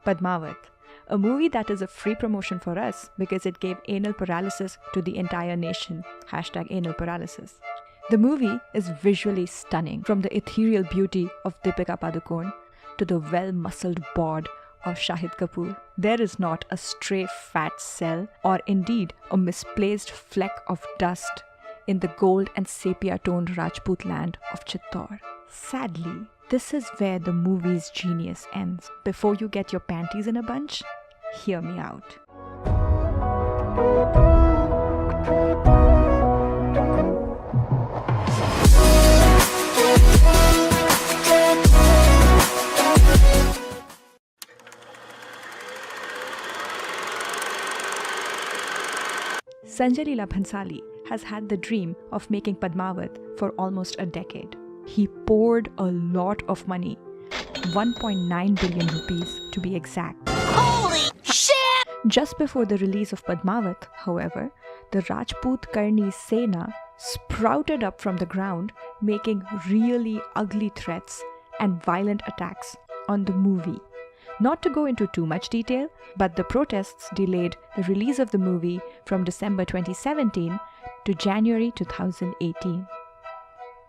Padmaavat, a movie that is a free promotion for us because it gave anal paralysis to the entire nation. #anal paralysis. The movie is visually stunning, from the ethereal beauty of Deepika Padukone to the well-muscled bod of Shahid Kapoor. There is not a stray fat cell or indeed a misplaced fleck of dust in the gold and sepia-toned Rajput land of Chittor. Sadly, this is where the movie's genius ends. Before you get your panties in a bunch, hear me out. Sanjay Leela Bhansali has had the dream of making Padmaavat for almost a decade. He poured a lot of money, 1.9 billion rupees to be exact. Holy shit! Just before the release of Padmaavat, however, the Rajput Karni Sena sprouted up from the ground, making really ugly threats and violent attacks on the movie. Not to go into too much detail, but the protests delayed the release of the movie from December 2017 to January 2018.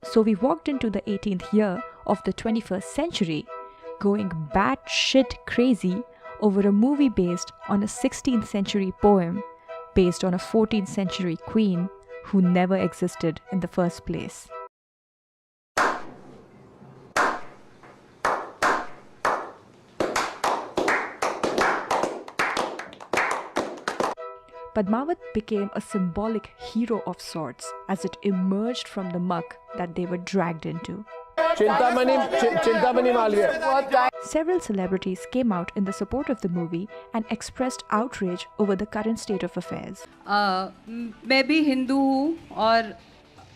So we walked into the 18th year of the 21st century, going batshit crazy over a movie based on a 16th century poem based on a 14th century queen who never existed in the first place. Padmaavat became a symbolic hero of sorts as it emerged from the muck that they were dragged into. Several celebrities came out in the support of the movie and expressed outrage over the current state of affairs. मैं भी हिंदू हूँ और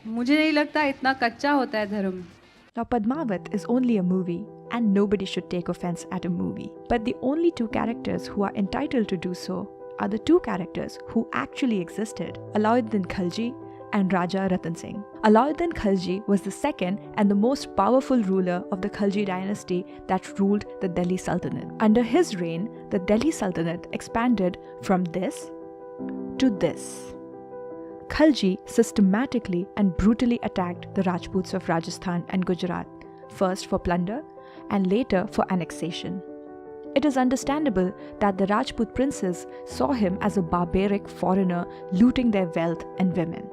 मुझे नहीं लगता इतना कच्चा होता है धर्म. Now Padmaavat is only a movie and nobody should take offense at a movie. But the only two characters who are entitled to do so are the two characters who actually existed, Alauddin Khalji and Raja Ratan Singh. Alauddin Khalji was the second and the most powerful ruler of the Khalji dynasty that ruled the Delhi Sultanate. Under his reign, the Delhi Sultanate expanded from this to this. Khalji systematically and brutally attacked the Rajputs of Rajasthan and Gujarat, first for plunder and later for annexation. It is understandable that the Rajput princes saw him as a barbaric foreigner looting their wealth and women.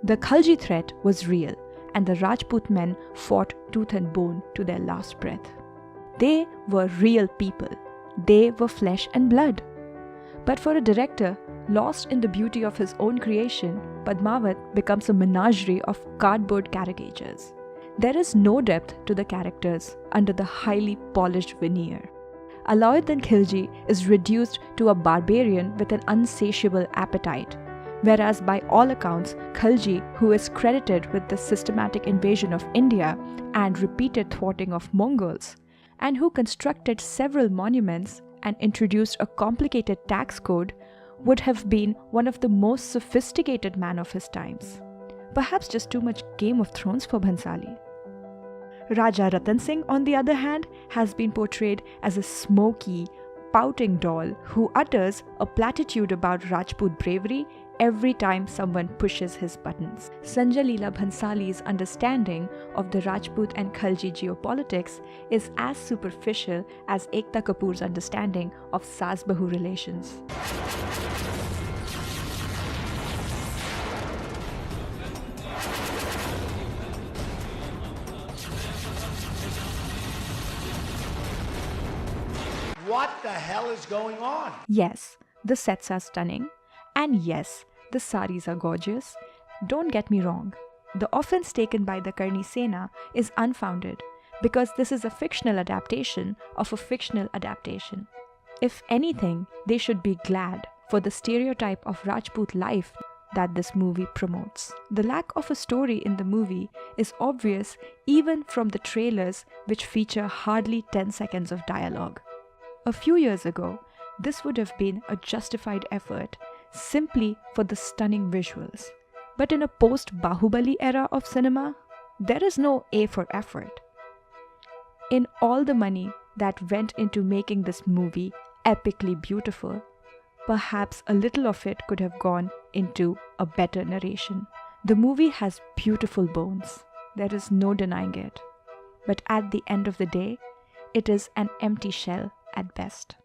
The Khalji threat was real, and the Rajput men fought tooth and bone to their last breath. They were real people. They were flesh and blood. But for a director lost in the beauty of his own creation, Padmaavat becomes a menagerie of cardboard caricatures. There is no depth to the characters under the highly polished veneer. Alauddin Khilji is reduced to a barbarian with an insatiable appetite, whereas by all accounts, Khalji, who is credited with the systematic invasion of India and repeated thwarting of Mongols, and who constructed several monuments and introduced a complicated tax code, would have been one of the most sophisticated men of his times. Perhaps just too much Game of Thrones for Bhansali. Raja Ratan Singh, on the other hand, has been portrayed as a smoky, pouting doll who utters a platitude about Rajput bravery every time someone pushes his buttons. Sanjay Leela Bhansali's understanding of the Rajput and Khalji geopolitics is as superficial as Ekta Kapoor's understanding of Saas-Bahu relations. What the hell is going on? Yes, the sets are stunning. And yes, the saris are gorgeous. Don't get me wrong. The offense taken by the Karni Sena is unfounded because this is a fictional adaptation of a fictional adaptation. If anything, they should be glad for the stereotype of Rajput life that this movie promotes. The lack of a story in the movie is obvious even from the trailers, which feature hardly 10 seconds of dialogue. A few years ago, this would have been a justified effort simply for the stunning visuals. But in a post-Bahubali era of cinema, there is no A for effort. In all the money that went into making this movie epically beautiful. Perhaps a little of it could have gone into a better narration. The movie has beautiful bones. There is no denying it. But at the end of the day, it is an empty shell at best.